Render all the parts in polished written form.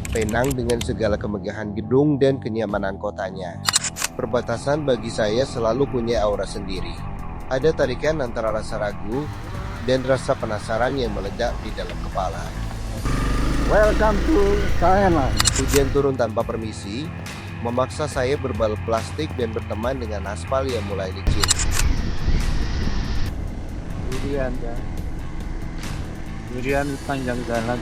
Penang dengan segala kemegahan gedung dan kenyamanan kotanya. Perbatasan bagi saya selalu punya aura sendiri. Ada tarikan antara rasa ragu dan rasa penasaran yang meledak di dalam kepala. Welcome to Thailand. Hujan turun tanpa permisi, memaksa saya berbalut plastik dan berteman dengan aspal yang mulai licin. Durian panjang jalan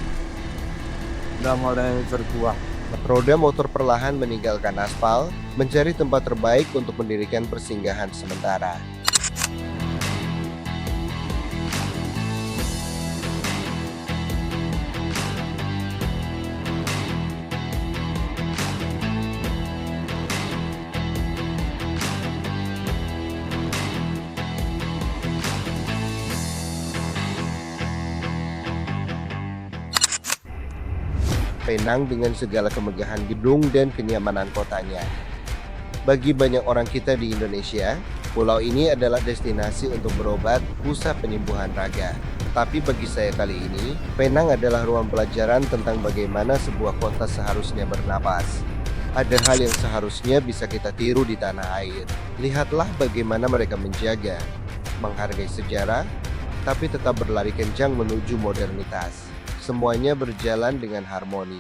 udah mulai berbuah. Roda motor perlahan meninggalkan aspal, mencari tempat terbaik untuk mendirikan persinggahan sementara. Penang dengan segala kemegahan gedung dan kenyamanan kotanya. Bagi banyak orang kita di Indonesia, pulau ini adalah destinasi untuk berobat, pusat penyembuhan raga. Tapi bagi saya kali ini, Penang adalah ruang pelajaran tentang bagaimana sebuah kota seharusnya bernapas. Ada hal yang seharusnya bisa kita tiru di tanah air. Lihatlah bagaimana mereka menjaga, menghargai sejarah, tapi tetap berlari kencang menuju modernitas. Semuanya berjalan dengan harmoni.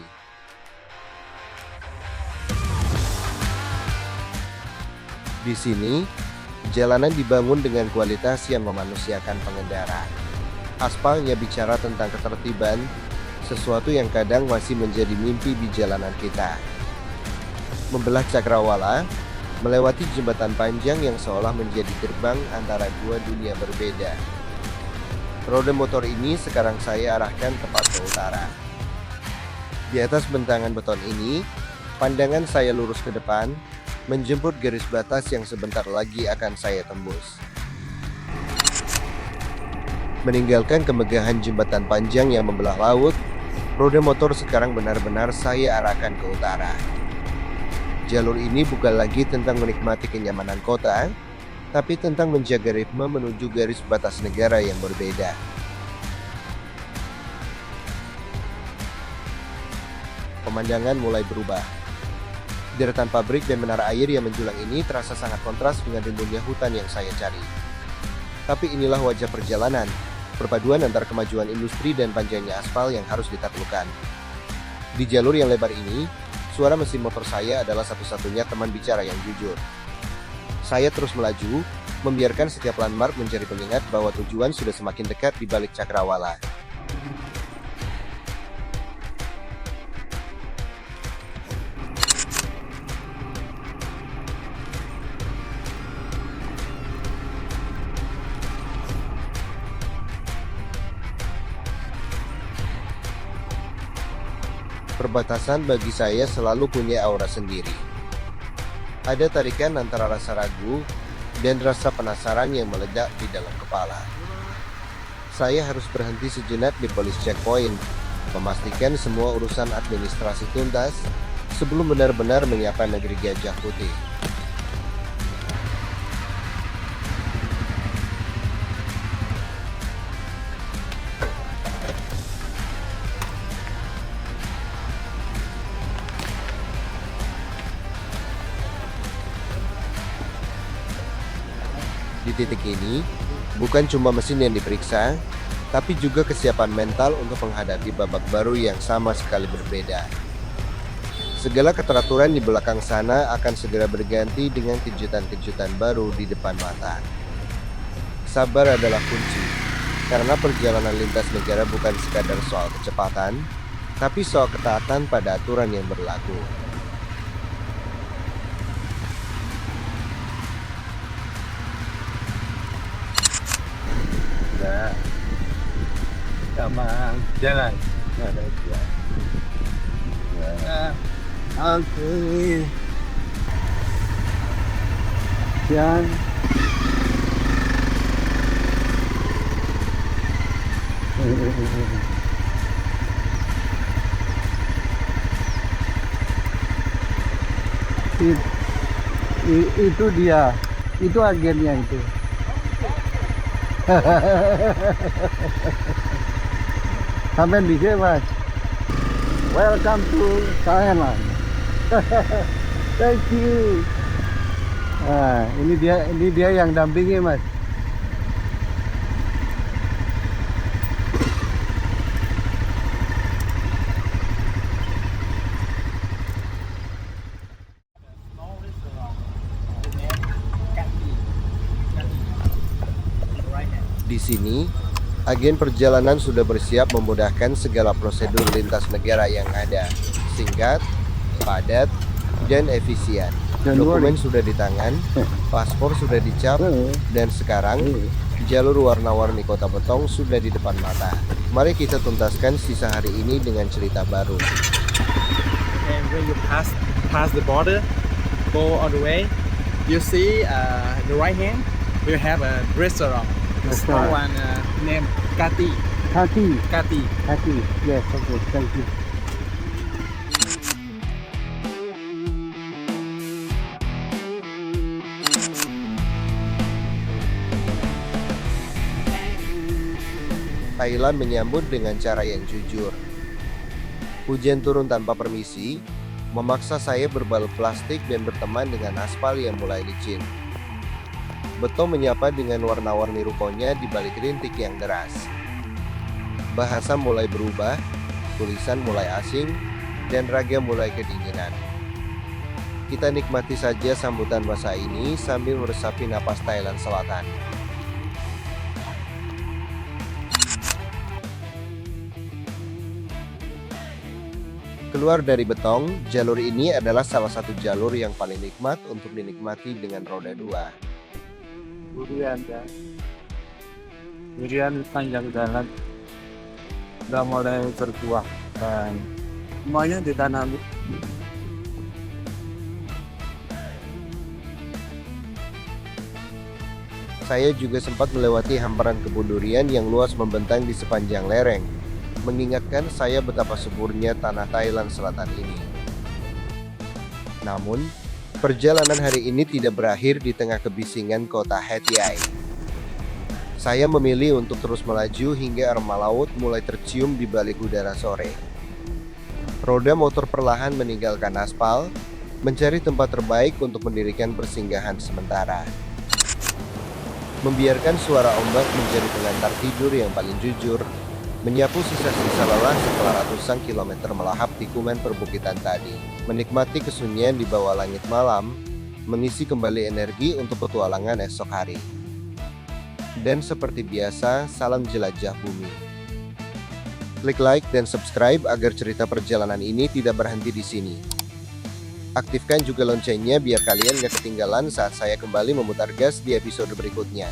Di sini, jalanan dibangun dengan kualitas yang memanusiakan pengendara. Aspalnya bicara tentang ketertiban, sesuatu yang kadang masih menjadi mimpi di jalanan kita. Membelah Cakrawala, melewati jembatan panjang yang seolah menjadi gerbang antara dua dunia berbeda. Roda motor ini sekarang saya arahkan tepat ke utara. Di atas bentangan beton ini, pandangan saya lurus ke depan, menjemput garis batas yang sebentar lagi akan saya tembus. Meninggalkan kemegahan jembatan panjang yang membelah laut, roda motor sekarang benar-benar saya arahkan ke utara. Jalur ini bukan lagi tentang menikmati kenyamanan kota, tapi tentang menjaga ritme menuju garis batas negara yang berbeda. Pemandangan mulai berubah. Deretan pabrik dan menara air yang menjulang ini terasa sangat kontras dengan rimbunnya hutan yang saya cari. Tapi inilah wajah perjalanan, perpaduan antara kemajuan industri dan panjangnya aspal yang harus ditaklukkan. Di jalur yang lebar ini, suara mesin motor saya adalah satu-satunya teman bicara yang jujur. Saya terus melaju, membiarkan setiap landmark menjadi pengingat bahwa tujuan sudah semakin dekat di balik Cakrawala. Perbatasan bagi saya selalu punya aura sendiri. Ada tarikan antara rasa ragu dan rasa penasaran yang meledak di dalam kepala. Saya harus berhenti sejenak di police checkpoint, memastikan semua urusan administrasi tuntas sebelum benar-benar menyapa negeri Gajah Putih. Di titik ini, bukan cuma mesin yang diperiksa, tapi juga kesiapan mental untuk menghadapi babak baru yang sama sekali berbeda. Segala keteraturan di belakang sana akan segera berganti dengan kejutan-kejutan baru di depan mata. Sabar adalah kunci, karena perjalanan lintas negara bukan sekadar soal kecepatan, tapi soal ketaatan pada aturan yang berlaku. Sama jalan nggak ada jalan. Oke. Dan itu dia, itu agennya itu. Sampai di sini mas. Welcome to Thailand. Thank you. Ini dia yang dampingi, Mas. Di sini, agen perjalanan sudah bersiap memudahkan segala prosedur lintas negara yang ada, singkat, padat, dan efisien. Dokumen sudah di tangan, paspor sudah dicap, dan sekarang jalur warna-warni Kota Betong sudah di depan mata. Mari kita tuntaskan sisa hari ini dengan cerita baru. And when you pass the border, go all the way, you see the right hand, you have a restaurant. The small one named Kati. Kati. Yes, okay, thank you. Thailand menyambut dengan cara yang jujur. Hujan turun tanpa permisi, memaksa saya berbalut plastik dan berteman dengan aspal yang mulai licin. Betong menyapa dengan warna-warni rukonya di balik rintik yang deras. Bahasa mulai berubah, tulisan mulai asing, dan raga mulai kedinginan. Kita nikmati saja sambutan masa ini sambil meresapi napas Thailand Selatan. Keluar dari Betong, jalur ini adalah salah satu jalur yang paling nikmat untuk dinikmati dengan roda 2. Durian panjang jalan udah mulai berbuah dan semuanya ditanami. Saya juga sempat melewati hamparan kebun durian yang luas membentang di sepanjang lereng, mengingatkan saya betapa suburnya tanah Thailand Selatan ini. Namun, perjalanan hari ini tidak berakhir di tengah kebisingan kota Het Yai. Saya memilih untuk terus melaju hingga aroma laut mulai tercium di balik udara sore. Roda motor perlahan meninggalkan aspal, mencari tempat terbaik untuk mendirikan persinggahan sementara. Membiarkan suara ombak menjadi pengantar tidur yang paling jujur, menyapu sisa-sisa lelah setelah ratusan kilometer melahap tikungan perbukitan tadi, menikmati kesunyian di bawah langit malam, mengisi kembali energi untuk petualangan esok hari. Dan seperti biasa, salam jelajah bumi. Klik like dan subscribe agar cerita perjalanan ini tidak berhenti di sini. Aktifkan juga loncengnya biar kalian gak ketinggalan saat saya kembali memutar gas di episode berikutnya.